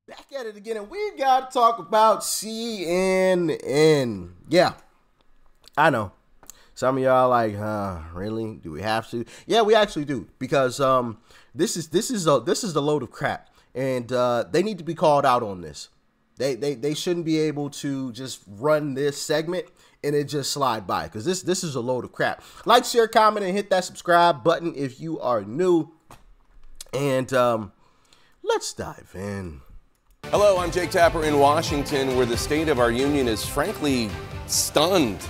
Back at it again, and we got to talk about CNN. Yeah, I know. Some of y'all like, really? Do we have to? Yeah, we actually do because this is the load of crap, and they need to be called out on this. They shouldn't be able to just run this segment and it just slide by because this is a load of crap. Like, share, comment, and hit that subscribe button if you are new. And let's dive in. Hello, I'm Jake Tapper in Washington, where the state of our union is frankly stunned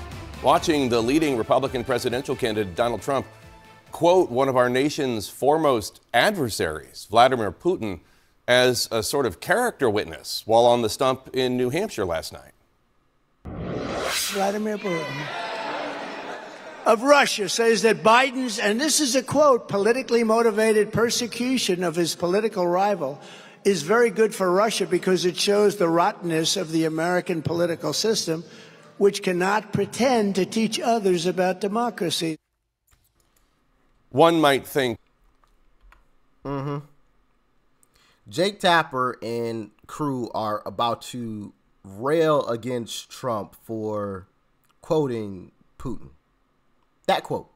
watching the leading Republican presidential candidate, Donald Trump, quote one of our nation's foremost adversaries, Vladimir Putin, as a sort of character witness while on the stump in New Hampshire last night. Vladimir Putin of Russia says that Biden's, and this is a quote, politically motivated persecution of his political rival is very good for Russia because it shows the rottenness of the American political system, which cannot pretend to teach others about democracy. One might think. Jake Tapper and crew are about to rail against Trump for quoting Putin. That quote.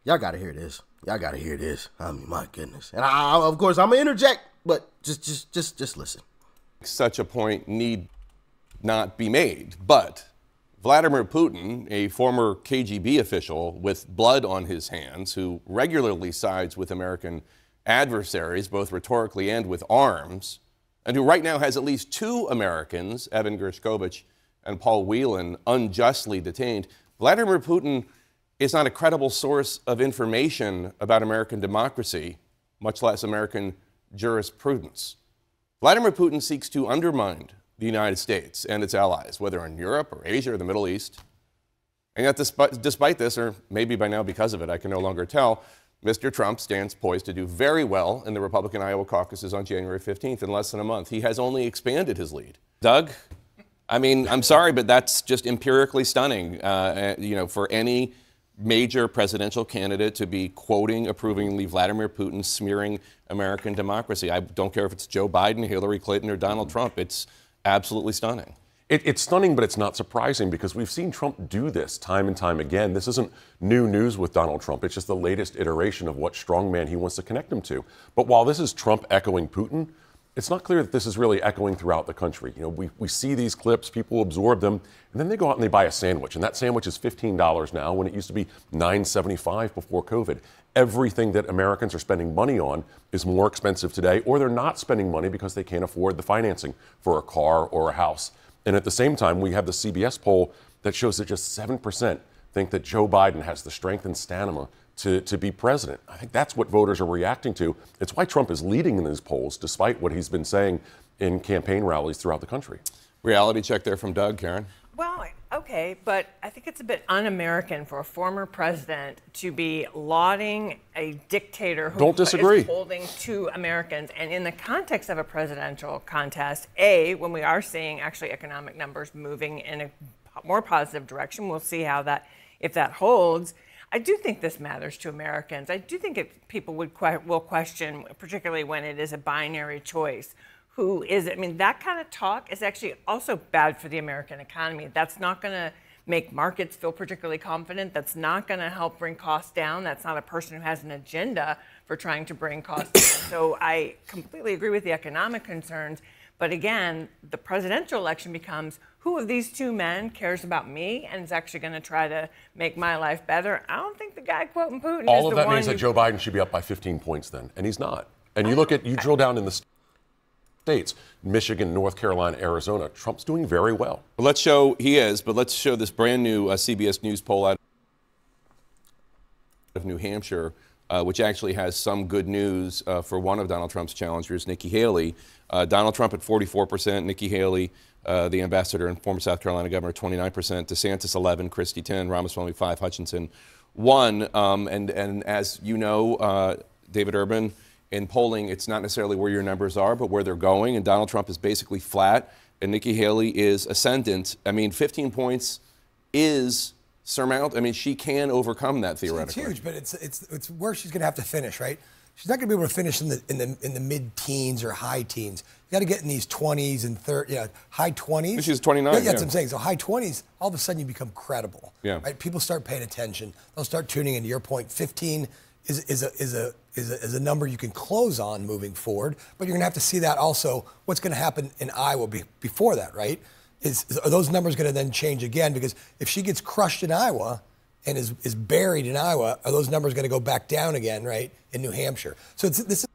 Y'all gotta hear this. Y'all gotta hear this. I mean, my goodness. And of course, I'm gonna interject, but just listen. Such a point need not be made, but Vladimir Putin, a former KGB official with blood on his hands, who regularly sides with American adversaries, both rhetorically and with arms, and who right now has at least two Americans, Evan Gershkovich and Paul Whelan, unjustly detained. Vladimir Putin is not a credible source of information about American democracy, much less American jurisprudence. Vladimir Putin seeks to undermine the United States and its allies, whether in Europe or Asia or the Middle East. And yet, despite this, or maybe by now because of it, I can no longer tell, Mr. Trump stands poised to do very well in the Republican Iowa caucuses on January 15th in less than a month. He has only expanded his lead. Doug? I mean, I'm sorry, but that's just empirically stunning, for any major presidential candidate to be quoting approvingly Vladimir Putin smearing American democracy. I don't care if it's Joe Biden, Hillary Clinton, or Donald Trump. It's absolutely stunning. It's stunning, but it's not surprising because we've seen Trump do this time and time again. This isn't new news with Donald Trump. It's just the latest iteration of what strongman he wants to connect him to. But while this is Trump echoing Putin, it's not clear that this is really echoing throughout the country. You know, we see these clips, people absorb them, and then they go out and they buy a sandwich. And that sandwich is $15 now when it used to be $9.75 before COVID. Everything that Americans are spending money on is more expensive today, or they're not spending money because they can't afford the financing for a car or a house. And at the same time, we have the CBS poll that shows that just 7% think that Joe Biden has the strength and stamina to be president. I think that's what voters are reacting to. It's why Trump is leading in these polls, despite what he's been saying in campaign rallies throughout the country. Reality check there from Doug. Karen? Well, okay, but I think it's a bit un-American for a former president to be lauding a dictator who Don't disagree. is holding two Americans. And in the context of a presidential contest, when we are seeing actually economic numbers moving in a more positive direction, we'll see how if that holds. I do think this matters to Americans. I do think people will question, particularly when it is a binary choice, who is it? I mean, that kind of talk is actually also bad for the American economy. That's not going to make markets feel particularly confident. That's not going to help bring costs down. That's not a person who has an agenda for trying to bring costs down. So I completely agree with the economic concerns. But again, the presidential election becomes, who of these two men cares about me and is actually going to try to make my life better? I don't think the guy quoting Putin All is of the that one means that Joe Biden should be up by 15 points then, and he's not. And you drill down in the states, Michigan, North Carolina, Arizona, Trump's doing very well. Let's show this brand new CBS News poll out of New Hampshire, which actually has some good news for one of Donald Trump's challengers, Nikki Haley. Donald Trump at 44%, Nikki Haley, the ambassador and former South Carolina governor, 29%, DeSantis 11%, Christie 10%, Ramaswamy 5%, Hutchinson 1%. And as you know, David Urban, in polling, it's not necessarily where your numbers are, but where they're going. And Donald Trump is basically flat, and Nikki Haley is ascendant. I mean, 15 points is surmount. I mean, she can overcome that theoretically. It's huge, but it's where she's going to have to finish, right? she's not going to be able to finish in the mid-teens or high teens. You got to get in these 20s and 30, high 20s. She's 29. Yeah, that's what I'm saying. So high 20s, all of a sudden you become credible. Yeah. Right? People start paying attention. They'll start tuning into your point. 15 is a number you can close on moving forward, but you're going to have to see that also. What's going to happen in Iowa before that, right? Are those numbers going to then change again? Because if she gets crushed in Iowa and is buried in Iowa, are those numbers going to go back down again, right, in New Hampshire? So this.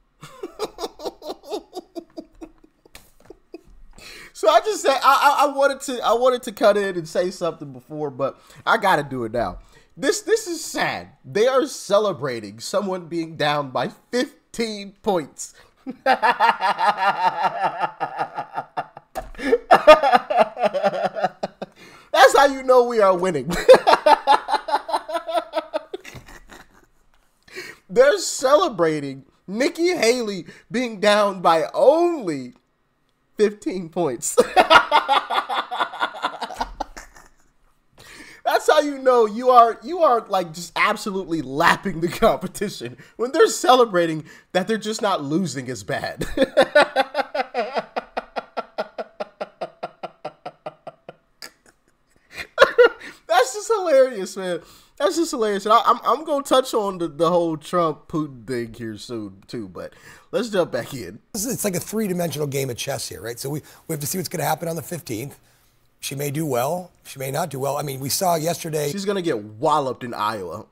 So I just said I wanted to cut in and say something before, but I got to do it now. This is sad. They are celebrating someone being down by 15 points. That's how you know we are winning. They're celebrating Nikki Haley being down by only 15 points. That's how you know you are like just absolutely lapping the competition when they're celebrating that they're just not losing as bad. That's just hilarious, man. That's just hilarious. And I'm going to touch on the whole Trump-Putin thing here soon, too, but let's jump back in. It's like a three-dimensional game of chess here, right? So we have to see what's going to happen on the 15th. She may do well. She may not do well. I mean, we saw yesterday. She's going to get walloped in Iowa.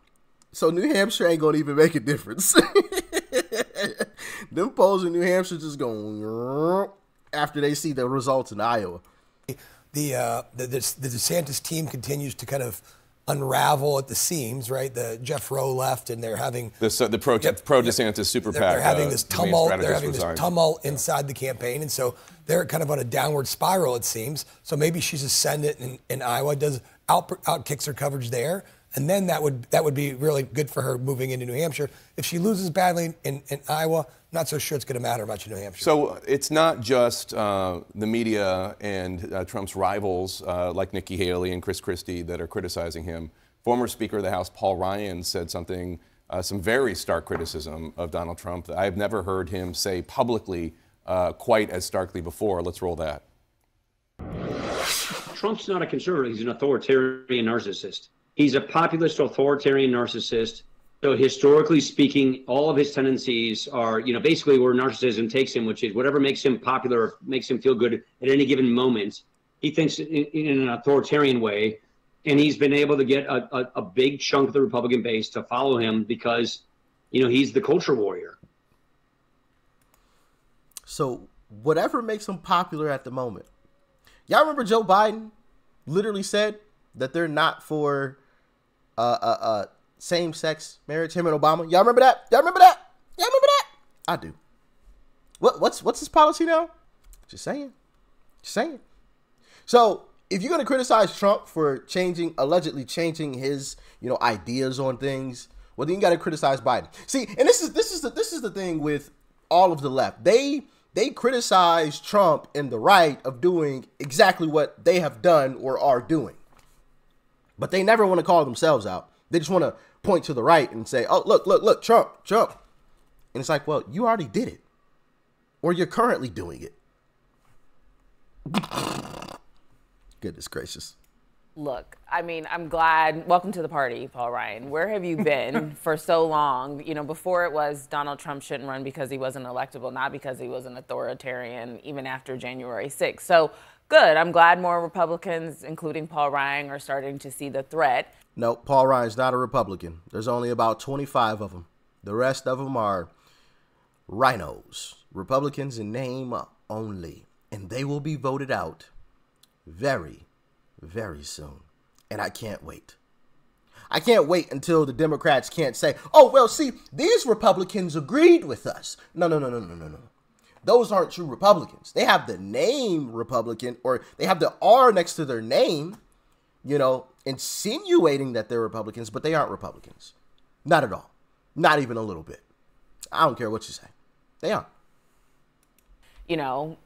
So New Hampshire ain't going to even make a difference. Them polls in New Hampshire just going after they see the results in Iowa. The DeSantis team continues to kind of unravel at the seams, right? The Jeff Rowe left, and they're having pro DeSantis super PAC. They're having this tumult. They're having this tumult inside the campaign, and so they're kind of on a downward spiral, it seems. So maybe she's ascendant in Iowa, does outkicks her coverage there, and then that would be really good for her moving into New Hampshire. If she loses badly in Iowa, not so sure it's going to matter much in New Hampshire. So it's not just the media and Trump's rivals like Nikki Haley and Chris Christie that are criticizing him. Former Speaker of the House Paul Ryan said some very stark criticism of Donald Trump that I've never heard him say publicly quite as starkly before. Let's roll that. Trump's not a conservative. He's an authoritarian narcissist. He's a populist authoritarian narcissist. So historically speaking, all of his tendencies are, basically where narcissism takes him, which is whatever makes him popular, makes him feel good at any given moment. He thinks in an authoritarian way, and he's been able to get a big chunk of the Republican base to follow him because, he's the culture warrior. So whatever makes him popular at the moment. Y'all remember Joe Biden literally said that they're not for same-sex marriage, him and Obama. Y'all remember that? Y'all remember that? Y'all remember that? I do. What's his policy now? Just saying. So if you're gonna criticize Trump for allegedly changing his, ideas on things, well, then you got to criticize Biden. See, and this is the thing with all of the left. They criticize Trump in the right of doing exactly what they have done or are doing, but they never want to call themselves out. They just want to point to the right and say, oh, look, Trump. And it's like, well, you already did it. Or you're currently doing it. Goodness gracious. Look, I mean, I'm glad. Welcome to the party, Paul Ryan. Where have you been for so long? Before it was Donald Trump shouldn't run because he wasn't electable, not because he was an authoritarian, even after January 6th. So good. I'm glad more Republicans, including Paul Ryan, are starting to see the threat. No, Paul Ryan's not a Republican. There's only about 25 of them. The rest of them are rhinos, Republicans in name only. And they will be voted out very, very soon. And I can't wait. I can't wait until the Democrats can't say, oh, well, see, these Republicans agreed with us. No. Those aren't true Republicans. They have the name Republican, or they have the R next to their name, insinuating that they're Republicans, but they aren't Republicans. Not at all. Not even a little bit. I don't care what you say. They aren't.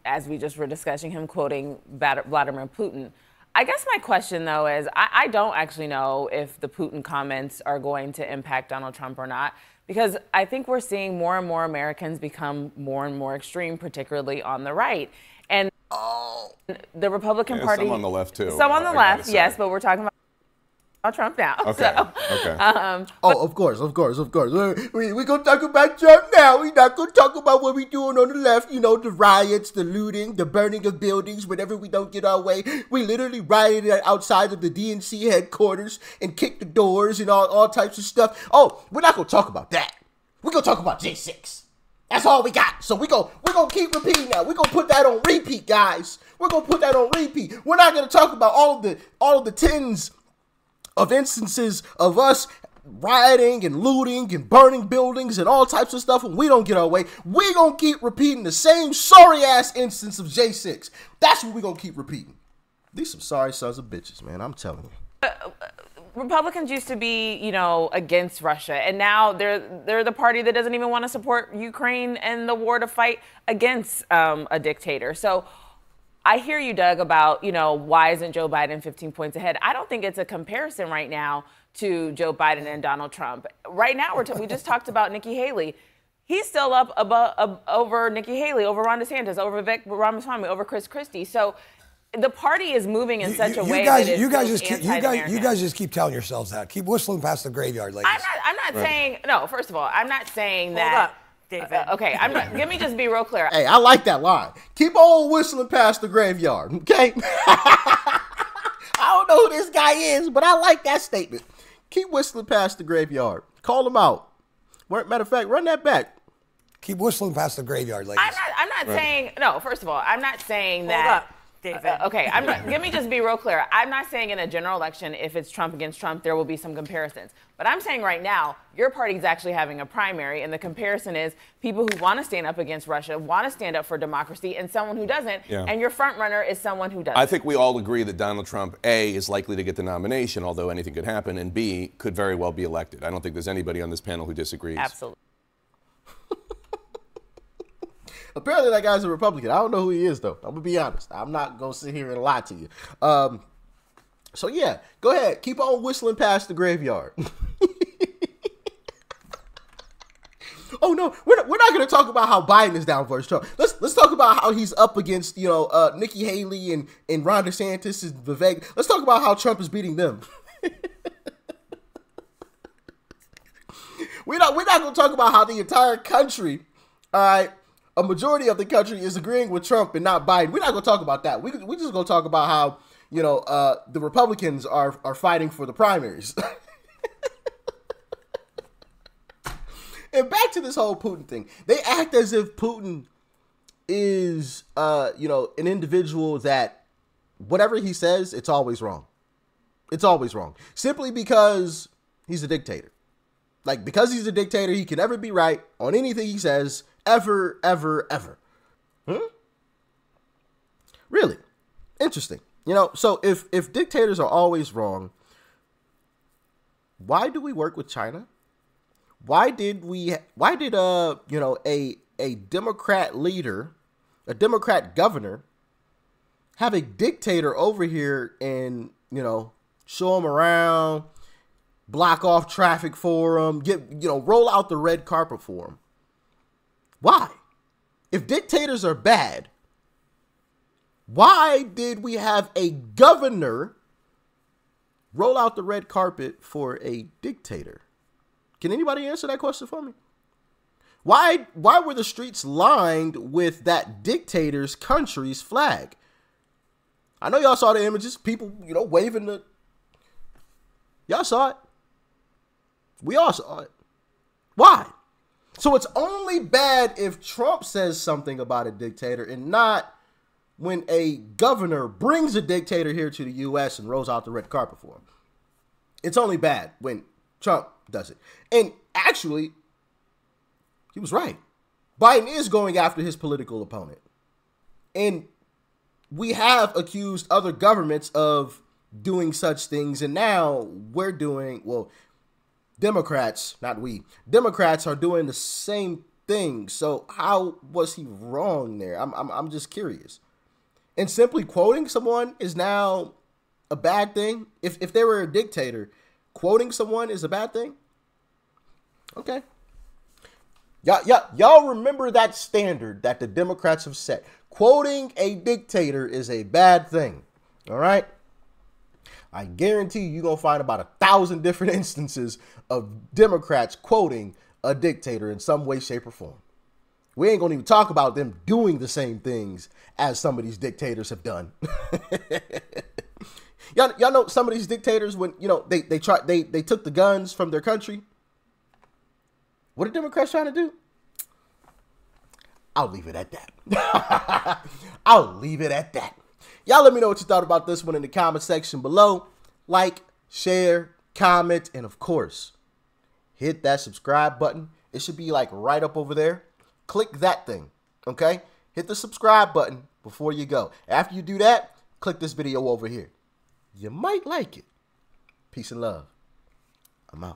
As we just were discussing, him quoting Vladimir Putin. I guess my question, though, is I don't actually know if the Putin comments are going to impact Donald Trump or not, because I think we're seeing more and more Americans become more and more extreme, particularly on the right. And the Republican Party. Some on the left, too. Some on the left, yes, but we're talking about Trump now. Okay. So, okay. Of course. We gonna talk about Trump now. We not gonna talk about what we doing on the left. You know, the riots, the looting, the burning of buildings. Whenever we don't get our way, we literally rioted outside of the DNC headquarters and kicked the doors and all types of stuff. Oh, we're not gonna talk about that. We're gonna talk about J6. That's all we got. So we're gonna keep repeating that. We're gonna put that on repeat, guys. We're gonna put that on repeat. We're not gonna talk about all of the tens of instances of us rioting and looting and burning buildings and all types of stuff when we don't get our way. We're going to keep repeating the same sorry-ass instance of J6. That's what we're going to keep repeating. These some sorry sons of bitches, man. I'm telling you. Republicans used to be, against Russia, and now they're the party that doesn't even want to support Ukraine and the war to fight against a dictator. So I hear you, Doug, about, why isn't Joe Biden 15 points ahead? I don't think it's a comparison right now to Joe Biden and Donald Trump. Right now, we just talked about Nikki Haley. He's still up over Nikki Haley, over Ron DeSantis, over Vivek Ramaswamy, over Chris Christie. So the party is moving in such a way that it's you guys just keep telling yourselves that. Keep whistling past the graveyard, ladies. I'm not saying, no, first of all, I'm not saying that. Hold up, David. Okay, let me just be real clear. Hey, I like that line. Keep on whistling past the graveyard, okay? I don't know who this guy is, but I like that statement. Keep whistling past the graveyard. Call him out. Matter of fact, run that back. Keep whistling past the graveyard, ladies. I'm not saying, no, first of all, I'm not saying Hold that. up, David. Okay, let me just be real clear. I'm not saying in a general election, if it's Trump against Trump, there will be some comparisons. But I'm saying right now, your party is actually having a primary, and the comparison is people who want to stand up against Russia, want to stand up for democracy, and someone who doesn't. Yeah. And your front runner is someone who doesn't. I think we all agree that Donald Trump, A, is likely to get the nomination, although anything could happen, and B, could very well be elected. I don't think there's anybody on this panel who disagrees. Absolutely. Apparently that guy's a Republican. I don't know who he is, though. I'm going to be honest. I'm not going to sit here and lie to you. So, yeah, go ahead. Keep on whistling past the graveyard. Oh, no, we're not going to talk about how Biden is down versus Trump. Let's talk about how he's up against, Nikki Haley and Ron DeSantis and Vivek. Let's talk about how Trump is beating them. We're not going to talk about how the entire country, all right, a majority of the country is agreeing with Trump and not Biden. We're not going to talk about that. We're just going to talk about how, the Republicans are fighting for the primaries. And back to this whole Putin thing. They act as if Putin is, an individual that whatever he says, it's always wrong. It's always wrong. Simply because he's a dictator. Like, because he's a dictator, he can never be right on anything he says, ever, ever, ever. Really? Interesting. So if dictators are always wrong, why do we work with China? Why did a Democrat leader, a Democrat governor, have a dictator over here and, show him around, block off traffic for him, roll out the red carpet for him? Why? If dictators are bad, why did we have a governor roll out the red carpet for a dictator? Can anybody answer that question for me? Why were the streets lined with that dictator's country's flag? I know y'all saw the images, people, waving the... Y'all saw it. We all saw it. Why? So it's only bad if Trump says something about a dictator and not when a governor brings a dictator here to the U.S. and rolls out the red carpet for him. It's only bad when Trump does it. And actually, he was right. Biden is going after his political opponent. And we have accused other governments of doing such things. And now we're doing, Democrats, not we, Democrats are doing the same thing. So how was he wrong there? I'm just curious. And simply quoting someone is now a bad thing. If they were a dictator, quoting someone is a bad thing. Okay. Y'all remember that standard that the Democrats have set. Quoting a dictator is a bad thing. All right? I guarantee you're going to find about 1,000 different instances of Democrats quoting a dictator in some way, shape, or form. We ain't going to even talk about them doing the same things as some of these dictators have done. Y'all know some of these dictators, when, you know, they took the guns from their country. What are Democrats trying to do? I'll leave it at that. I'll leave it at that. Y'all let me know what you thought about this one in the comment section below. Like, share, comment, and of course, hit that subscribe button. It should be like right up over there. Click that thing, okay? Hit the subscribe button before you go. After you do that, click this video over here. You might like it. Peace and love. I'm out.